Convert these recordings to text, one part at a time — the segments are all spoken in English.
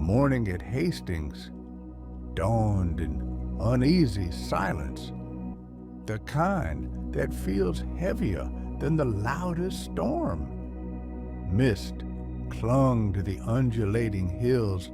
morning at Hastings dawned in uneasy silence, the kind that feels heavier than the loudest storm. Mist clung to the undulating hills,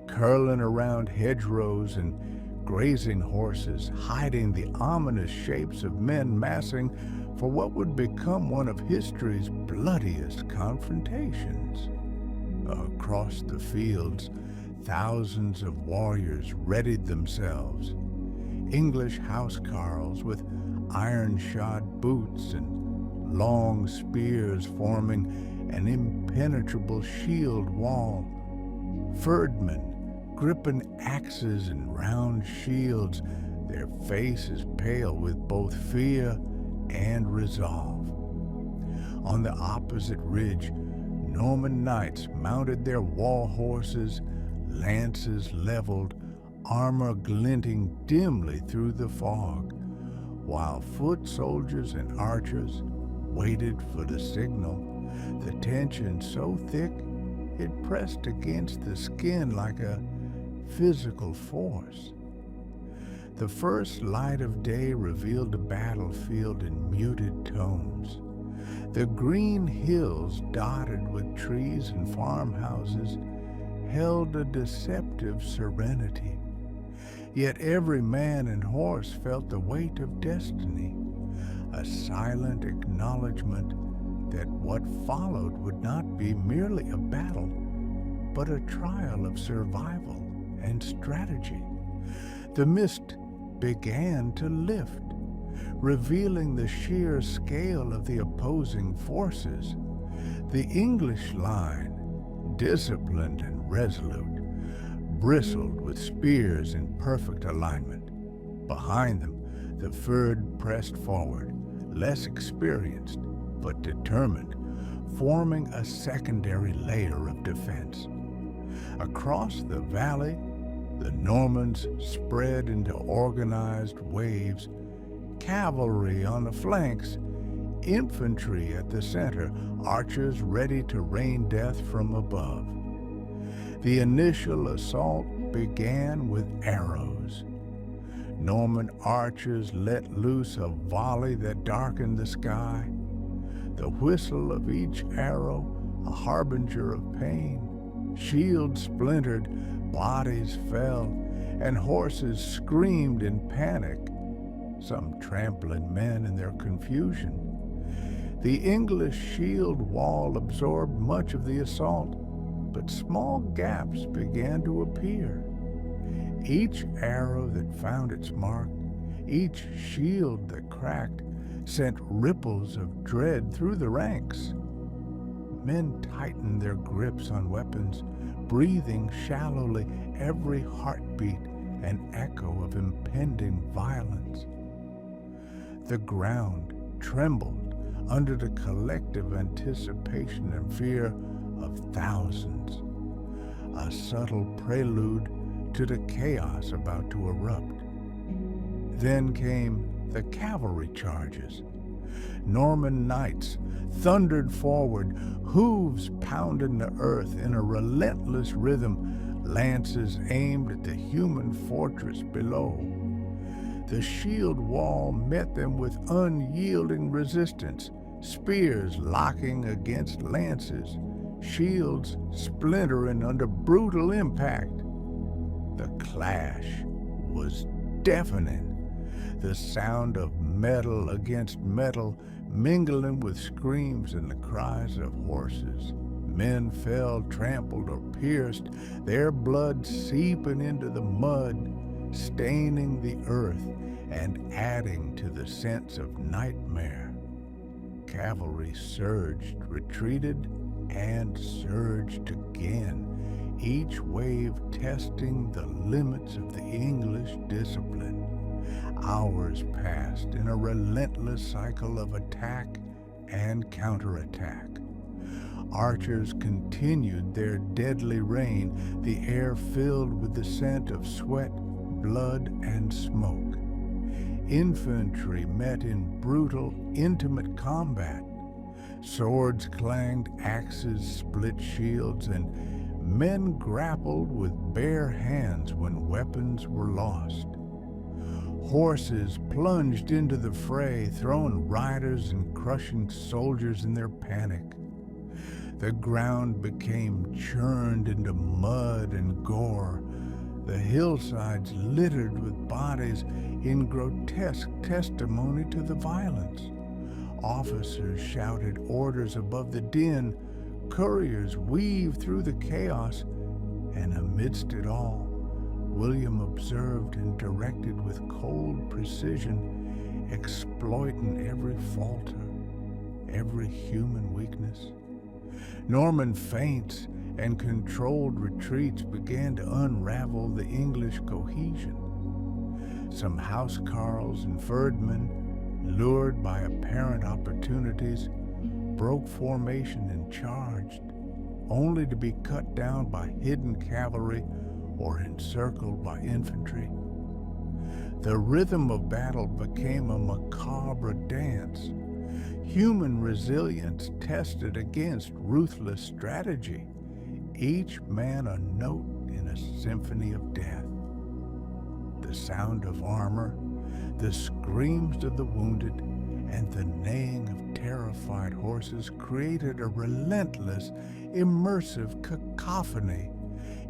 curling around hedgerows and grazing horses, hiding the ominous shapes of men massing for what would become one of history's bloodiest confrontations. Across the fields, thousands of warriors readied themselves, English housecarls with iron-shod boots and long spears forming an impenetrable shield wall, furdmen gripping axes and round shields, their faces pale with both fear and resolve. On the opposite ridge, Norman knights mounted their war horses, lances leveled, armor glinting dimly through the fog, while foot soldiers and archers waited for the signal, the tension so thick it pressed against the skin like a physical force. The first light of day revealed the battlefield in muted tones. The green hills dotted with trees and farmhouses held a deceptive serenity. Yet every man and horse felt the weight of destiny, a silent acknowledgement that what followed would not be merely a battle, but a trial of survival and strategy. The mist began to lift, revealing the sheer scale of the opposing forces. The English line, disciplined and resolute, bristled with spears in perfect alignment. Behind them, the Fyrd pressed forward, less experienced but determined, forming a secondary layer of defense. Across the valley, the Normans spread into organized waves, cavalry on the flanks, infantry at the center, archers ready to rain death from above. The initial assault began with arrows. Norman archers let loose a volley that darkened the sky. The whistle of each arrow, a harbinger of pain. Shields splintered, bodies fell, and horses screamed in panic, some trampling men in their confusion. The English shield wall absorbed much of the assault, but small gaps began to appear. Each arrow that found its mark, each shield that cracked, sent ripples of dread through the ranks. Men tightened their grips on weapons, breathing shallowly, every heartbeat an echo of impending violence. The ground trembled under the collective anticipation and fear of thousands, a subtle prelude to the chaos about to erupt. Then came the cavalry charges. Norman knights thundered forward, hooves pounding the earth in a relentless rhythm, lances aimed at the human fortress below. The shield wall met them with unyielding resistance, spears locking against lances, shields splintering under brutal impact. The clash was deafening, the sound of metal against metal mingling with screams and the cries of horses. Men fell trampled or pierced, their blood seeping into the mud, staining the earth and adding to the sense of nightmare. Cavalry surged, retreated, and surged again, each wave testing the limits of the English discipline. Hours passed in a relentless cycle of attack and counterattack. Archers continued their deadly rain, the air filled with the scent of sweat, blood, and smoke. Infantry met in brutal, intimate combat. Swords clanged, axes split shields, and men grappled with bare hands when weapons were lost. Horses plunged into the fray, throwing riders and crushing soldiers in their panic. The ground became churned into mud and gore, the hillsides littered with bodies in grotesque testimony to the violence. Officers shouted orders above the din, couriers weaved through the chaos, and amidst it all, William observed and directed with cold precision, exploiting every falter, every human weakness. Norman feints and controlled retreats began to unravel the English cohesion. Some housecarls and furdmen, lured by apparent opportunities, broke formation and charged, only to be cut down by hidden cavalry or encircled by infantry. The rhythm of battle became a macabre dance, human resilience tested against ruthless strategy, each man a note in a symphony of death. The sound of armor, the screams of the wounded, and the neighing of terrified horses created a relentless, immersive cacophony,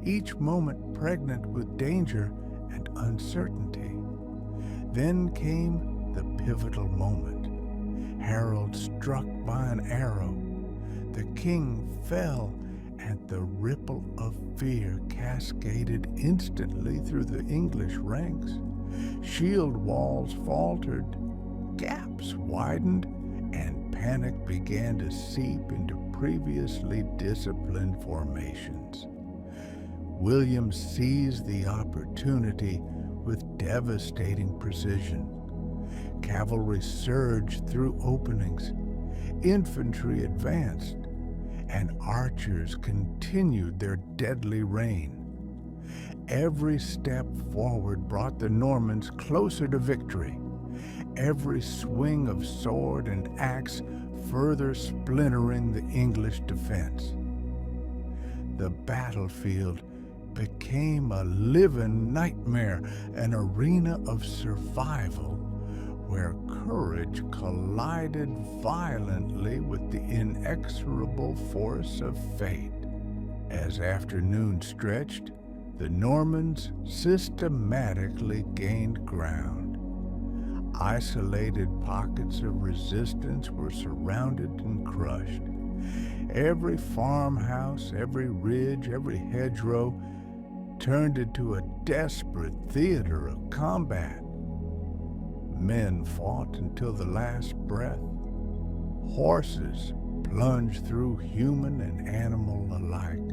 each moment pregnant with danger and uncertainty. Then came the pivotal moment. Harold struck by an arrow. The king fell, and the ripple of fear cascaded instantly through the English ranks. Shield walls faltered, gaps widened, and panic began to seep into previously disciplined formations. William seized the opportunity with devastating precision. Cavalry surged through openings, infantry advanced, and archers continued their deadly reign. Every step forward brought the Normans closer to victory. Every swing of sword and axe further splintering the English defense. The battlefield became a living nightmare, an arena of survival where courage collided violently with the inexorable force of fate. As afternoon stretched, the Normans systematically gained ground. Isolated pockets of resistance were surrounded and crushed. Every farmhouse, every ridge, every hedgerow turned into a desperate theater of combat. Men fought until the last breath. Horses plunged through human and animal alike.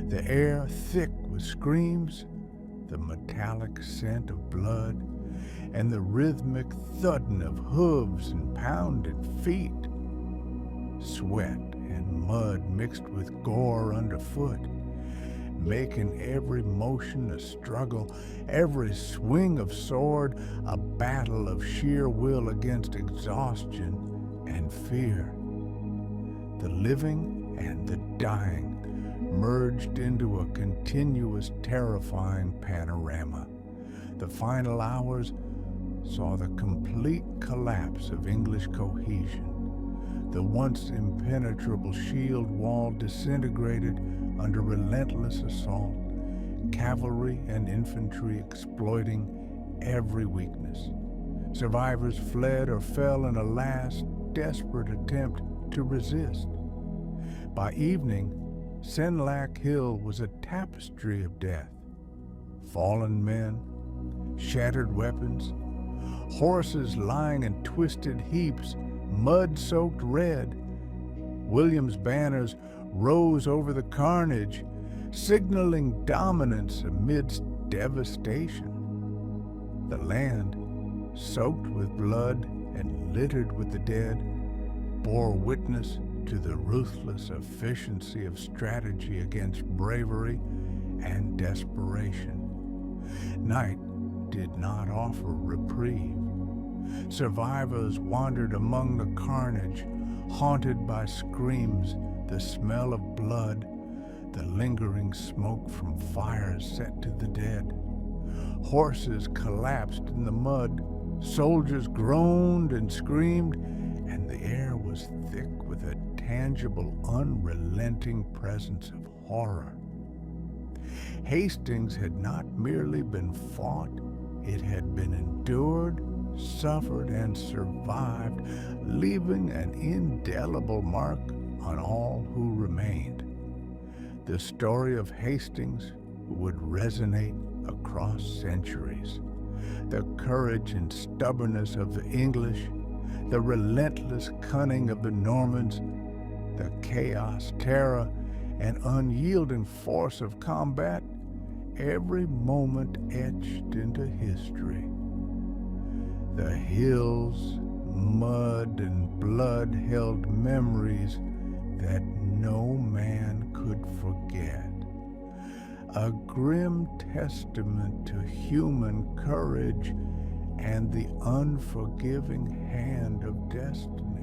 The air thick with screams, the metallic scent of blood, and the rhythmic thudding of hooves and pounded feet. Sweat and mud mixed with gore underfoot, making every motion a struggle, every swing of sword a battle of sheer will against exhaustion and fear. The living and the dying merged into a continuous, terrifying panorama. The final hours saw the complete collapse of English cohesion. The once impenetrable shield wall disintegrated under relentless assault, cavalry and infantry exploiting every weakness. Survivors fled or fell in a last, desperate attempt to resist. By evening, Senlac Hill was a tapestry of death. Fallen men, shattered weapons, horses lying in twisted heaps, mud-soaked red. William's banners rose over the carnage, signaling dominance amidst devastation. The land, soaked with blood and littered with the dead, bore witness to the ruthless efficiency of strategy against bravery and desperation. Night did not offer reprieve. Survivors wandered among the carnage, haunted by screams, the smell of blood, the lingering smoke from fires set to the dead. Horses collapsed in the mud, soldiers groaned and screamed, and the air was thick with a tangible, unrelenting presence of horror. Hastings had not merely been fought, it had been endured, suffered, and survived, leaving an indelible mark on all who remained. The story of Hastings would resonate across centuries. The courage and stubbornness of the English, the relentless cunning of the Normans, the chaos, terror, and unyielding force of combat, every moment etched into history. The hills, mud, and blood held memories that no man could forget. A grim testament to human courage and the unforgiving hand of destiny.